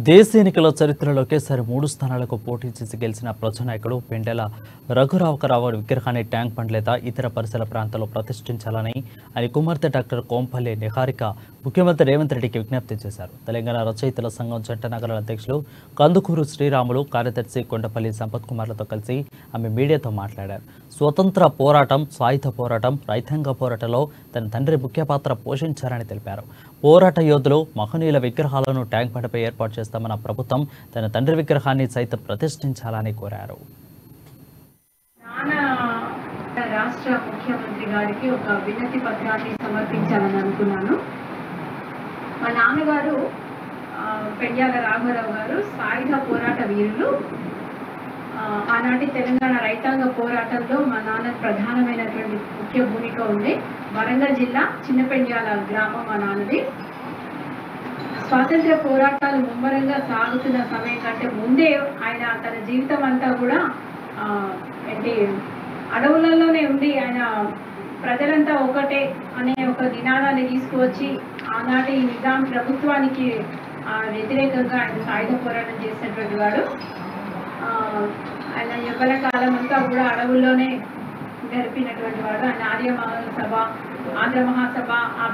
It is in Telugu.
దేశ ఎన్నికల చరిత్రలో ఒకేసారి 3 స్థానాలకు పోటీ చేసి గెలిచిన ప్రజానాయకుడు పెండెల రఘురామకరావు విగ్రహాన్ని ట్యాంక్ బండ్ లేదా ఇతర పరిసర ప్రాంతాల్లో ప్రతిష్ఠించాలని ఆయన కుమార్తె డాక్టర్ కోంపల్లి నిహారిక ముఖ్యమంత్రి రేవంత్ రెడ్డికి విజ్ఞప్తి చేశారు. తెలంగాణ రచయితల సంఘం జంట నగరాల అధ్యక్షులు కందుకూరు శ్రీరాములు, కార్యదర్శి కొండపల్లి సంపత్ కుమార్లతో కలిసి ఆమె మీడియాతో మాట్లాడారు. స్వతంత్ర పోరాటం, సాయుధ పోరాటం, రైతాంగ పోరాటంలో తన తండ్రి ముఖ్య పాత్ర పోషించారని తెలిపారు. పోరాట యోధులు, మహనీయుల విగ్రహాలను ట్యాంక్ బండ్పై ఏర్పాటు చేస్తామన్న ప్రభుత్వం తన తండ్రి విగ్రహాన్ని సైతం ప్రతిష్ఠించాలని కోరారు. రాష్ట్ర ముఖ్యమంత్రి గారికి ఒక వినతి పత్రాన్ని సమర్పించాలని అనుకున్నాను. మా నాన్నగారు పెండ్యాల రాఘవరావు గారు సాయుధ పోరాట వీరులు. ఆనాటి తెలంగాణ రైతాంగ పోరాటంలో మా నాన్న ప్రధానమైనటువంటి ముఖ్య భూమిక ఉంది. వరంగల్ జిల్లా చిన్నపెండ్యాల గ్రామం మా నాన్నది. స్వాతంత్ర్య పోరాటాలు ముమ్మరంగా సాగుతున్న సమయం కంటే ముందే ఆయన తన జీవితం అంతా కూడా అడవులలోనే ఉండి ఆయన ప్రజలంతా ఒకటే అనే ఒక నినాదాన్ని తీసుకువచ్చి ఆనాటి నిజాం ప్రభుత్వానికి వ్యతిరేకంగా ఆయన సాయుధ పోరాటం చేసినటువంటి వాడు. ఆయన యవ్వన కాలం అంతా కూడా అడవుల్లోనే గడిపినటువంటి వాడు. ఆయన ఆర్య మహాసభ, ఆంధ్ర మహాసభ, ఆ